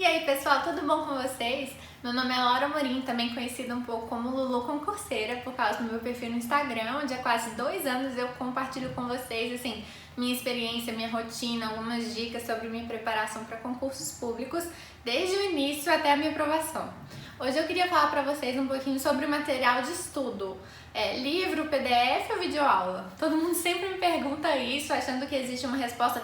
E aí pessoal, tudo bom com vocês? Meu nome é Laura Amorim, também conhecida um pouco como Lulu Concurseira, por causa do meu perfil no Instagram, onde há quase 2 anos eu compartilho com vocês, assim, minha experiência, minha rotina, algumas dicas sobre minha preparação para concursos públicos, desde o início até a minha aprovação. Hoje eu queria falar para vocês um pouquinho sobre o material de estudo, livro, PDF ou videoaula? Todo mundo sempre me pergunta isso, achando que existe uma resposta,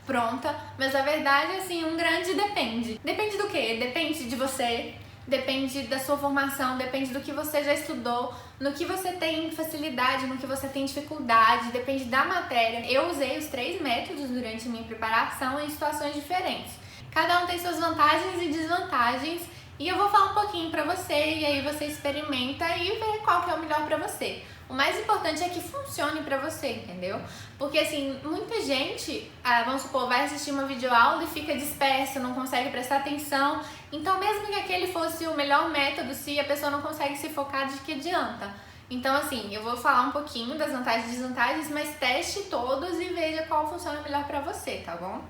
pronta, mas a verdade é assim, um grande depende. Depende do quê? Depende de você, depende da sua formação, depende do que você já estudou, no que você tem facilidade, no que você tem dificuldade, depende da matéria. Eu usei os 3 métodos durante a minha preparação em situações diferentes. Cada um tem suas vantagens e desvantagens e eu vou falar um pouquinho pra você e aí você experimenta e vê qual que é o melhor pra você. O mais importante é que funcione pra você, entendeu? Porque assim, muita gente, vamos supor, vai assistir uma videoaula e fica dispersa, não consegue prestar atenção. Então mesmo que aquele fosse o melhor método, se a pessoa não consegue se focar, de que adianta? Então assim, eu vou falar um pouquinho das vantagens e desvantagens, mas teste todos e veja qual funciona melhor pra você, tá bom?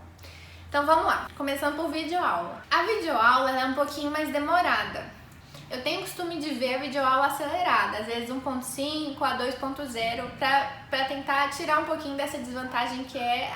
Então vamos lá, começando por videoaula. A videoaula ela é um pouquinho mais demorada. Eu tenho o costume de ver a videoaula acelerada, às vezes 1.5 a 2.0, para tentar tirar um pouquinho dessa desvantagem que é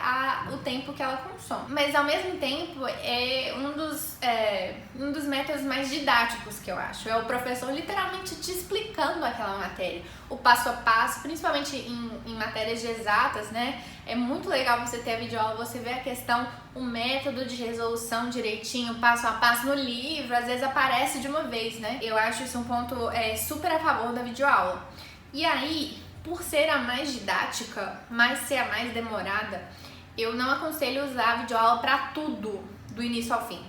o tempo que ela consome. Mas ao mesmo tempo é um dos métodos mais didáticos que eu acho. É o professor literalmente te explicando aquela matéria, o passo a passo, principalmente em matérias de exatas, né? É muito legal você ter a videoaula, você vê a questão, o método de resolução direitinho, passo a passo no livro, às vezes aparece de uma vez, né? Eu acho isso um ponto super a favor da videoaula. E aí, por ser a mais didática, mas ser a mais demorada, eu não aconselho usar a videoaula para tudo, do início ao fim.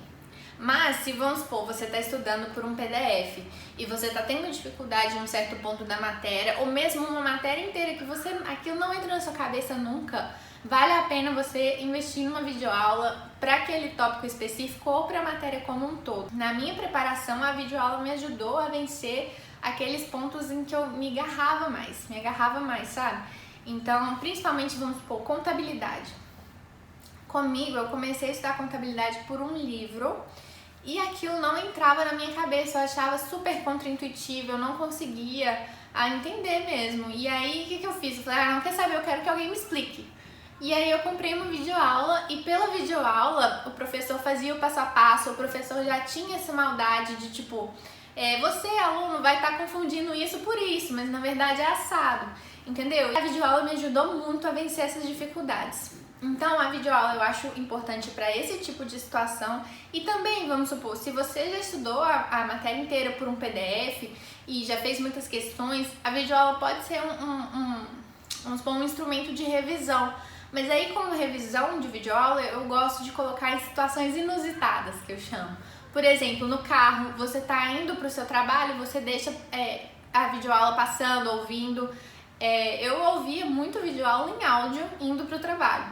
Mas se, vamos supor, você está estudando por um PDF e você está tendo dificuldade em um certo ponto da matéria, ou mesmo uma matéria inteira que aquilo não entra na sua cabeça nunca, vale a pena você investir numa videoaula para aquele tópico específico ou para a matéria como um todo. Na minha preparação, a videoaula me ajudou a vencer aqueles pontos em que eu me agarrava mais, sabe? Então, principalmente, vamos supor, contabilidade. Comigo, eu comecei a estudar contabilidade por um livro e aquilo não entrava na minha cabeça, eu achava super contraintuitivo, eu não conseguia entender mesmo. E aí, o que eu fiz? Eu falei, não quer saber, eu quero que alguém me explique. E aí eu comprei uma videoaula e pela videoaula o professor fazia o passo a passo, o professor já tinha essa maldade de tipo, você aluno vai estar confundindo isso por isso, mas na verdade é assado, entendeu? A videoaula me ajudou muito a vencer essas dificuldades. Então a videoaula eu acho importante para esse tipo de situação e também, vamos supor, se você já estudou a matéria inteira por um PDF e já fez muitas questões, a videoaula pode ser um instrumento de revisão. Mas aí, como revisão de videoaula, eu gosto de colocar em situações inusitadas, que eu chamo. Por exemplo, no carro, você está indo para o seu trabalho, você deixa a videoaula passando, ouvindo. Eu ouvia muito videoaula em áudio indo para o trabalho.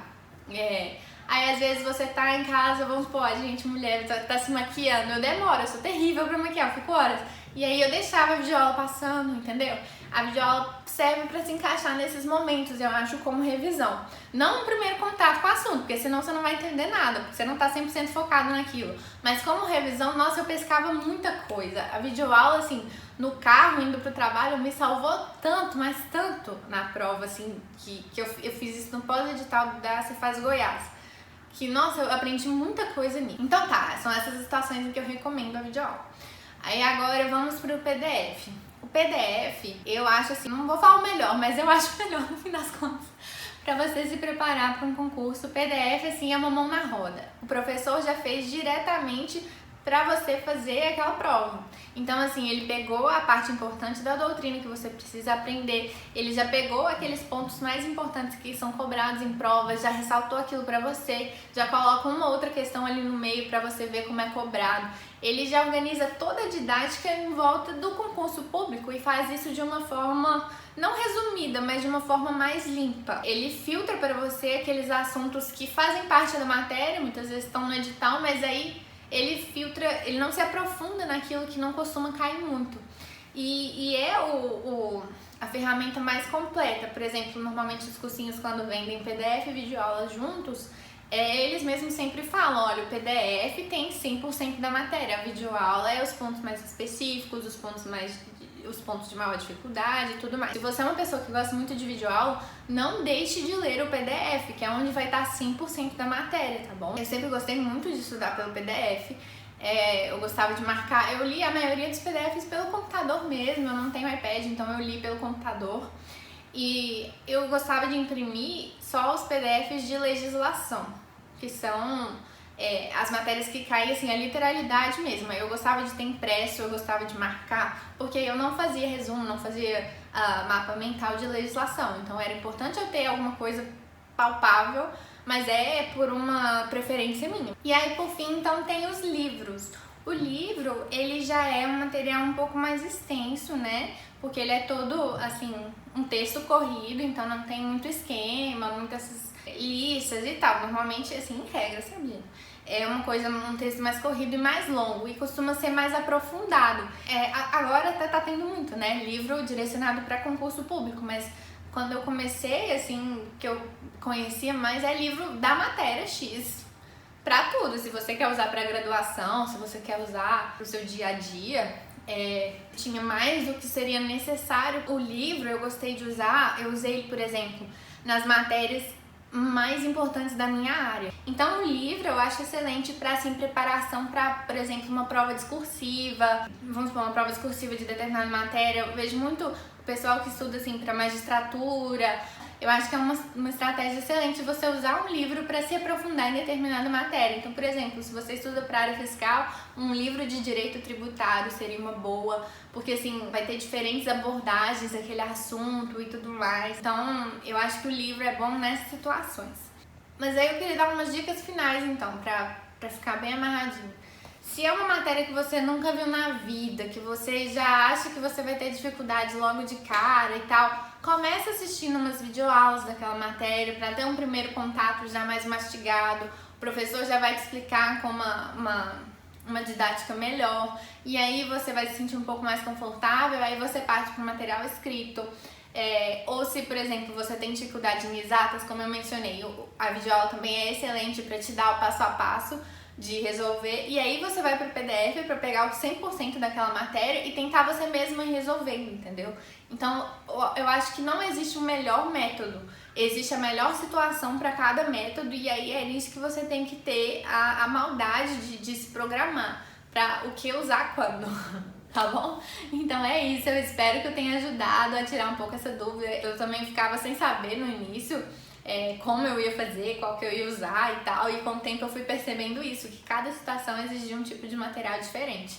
Aí, às vezes, você tá em casa, vamos supor, a gente, mulher, tá se maquiando. Eu demoro, eu sou terrível para maquiar, eu fico horas. E aí eu deixava a videoaula passando, entendeu? A videoaula serve para se encaixar nesses momentos, eu acho, como revisão. Não no primeiro contato com o assunto, porque senão você não vai entender nada, porque você não tá 100% focado naquilo. Mas como revisão, nossa, eu pescava muita coisa. A videoaula, assim, no carro, indo pro trabalho, me salvou tanto, mas tanto na prova, assim, que eu fiz isso no pós-edital da Cefaz Goiás. Que, nossa, eu aprendi muita coisa nisso. Então tá, são essas situações em que eu recomendo a videoaula. Aí agora vamos pro PDF. O PDF, eu acho assim, não vou falar o melhor, mas eu acho melhor no fim das contas, para você se preparar para um concurso. O PDF, assim, é uma mão na roda. O professor já fez diretamente para você fazer aquela prova. Então, assim, ele pegou a parte importante da doutrina que você precisa aprender, ele já pegou aqueles pontos mais importantes que são cobrados em provas, já ressaltou aquilo para você, já coloca uma outra questão ali no meio para você ver como é cobrado. Ele já organiza toda a didática em volta do concurso público e faz isso de uma forma não resumida, mas de uma forma mais limpa. Ele filtra para você aqueles assuntos que fazem parte da matéria, muitas vezes estão no edital, mas aí ele filtra, ele não se aprofunda naquilo que não costuma cair muito. E é a ferramenta mais completa. Por exemplo, normalmente os cursinhos, quando vendem PDF e videoaulas juntos, eles mesmos sempre falam, olha, o PDF tem 100% da matéria, a videoaula é os pontos mais específicos, os pontos de maior dificuldade e tudo mais. Se você é uma pessoa que gosta muito de videoaula, não deixe de ler o PDF, que é onde vai estar 100% da matéria, tá bom? Eu sempre gostei muito de estudar pelo PDF, eu gostava de marcar, eu li a maioria dos PDFs pelo computador mesmo, eu não tenho iPad, então eu li pelo computador. E eu gostava de imprimir só os PDFs de legislação, que são as matérias que caem assim, a literalidade mesmo. Eu gostava de ter impresso, eu gostava de marcar, porque eu não fazia resumo, não fazia mapa mental de legislação. Então era importante eu ter alguma coisa palpável, mas é por uma preferência minha. E aí, por fim, então tem os livros. O livro, ele já é um material um pouco mais extenso, né? Porque ele é todo, assim, um texto corrido, então não tem muito esquema, muitas listas e tal. Normalmente, assim, em regra, sabia? É um texto mais corrido e mais longo e costuma ser mais aprofundado. Agora até tá tendo muito, né? Livro direcionado para concurso público, mas quando eu comecei, assim, que eu conhecia mais é livro da matéria X. Pra tudo, se você quer usar pra graduação, se você quer usar pro seu dia a dia, tinha mais do que seria necessário. O livro eu gostei de usar, eu usei, por exemplo, nas matérias mais importantes da minha área. Então o livro eu acho excelente para assim, preparação para, por exemplo, uma prova discursiva, vamos supor, uma prova discursiva de determinada matéria. Eu vejo muito o pessoal que estuda assim para magistratura. Eu acho que é uma estratégia excelente você usar um livro para se aprofundar em determinada matéria. Então, por exemplo, se você estuda para a área fiscal, um livro de direito tributário seria uma boa, porque assim, vai ter diferentes abordagens daquele assunto e tudo mais. Então, eu acho que o livro é bom nessas situações. Mas aí eu queria dar umas dicas finais, então, para ficar bem amarradinho. Se é uma matéria que você nunca viu na vida, que você já acha que você vai ter dificuldade logo de cara e tal, começa assistindo umas videoaulas daquela matéria para ter um primeiro contato já mais mastigado. O professor já vai te explicar com uma didática melhor e aí você vai se sentir um pouco mais confortável, aí você parte para o material escrito. Ou se, por exemplo, você tem dificuldade em exatas, como eu mencionei, a videoaula também é excelente para te dar o passo a passo de resolver, e aí você vai pro PDF para pegar o 100% daquela matéria e tentar você mesma resolver, entendeu? Então, eu acho que não existe um melhor método, existe a melhor situação para cada método, e aí é isso que você tem que ter a maldade de se programar para o que usar quando. Tá bom? Então é isso, eu espero que eu tenha ajudado a tirar um pouco essa dúvida. Eu também ficava sem saber no início como eu ia fazer, qual que eu ia usar e tal, e com o tempo eu fui percebendo isso, que cada situação exigia um tipo de material diferente.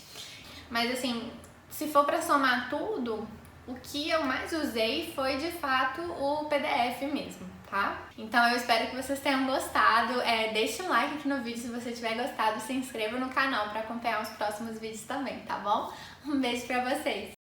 Mas assim, se for pra somar tudo, o que eu mais usei foi de fato o PDF mesmo, tá? Então eu espero que vocês tenham gostado, deixe um like aqui no vídeo se você tiver gostado, se inscreva no canal pra acompanhar os próximos vídeos também, tá bom? Um beijo pra vocês!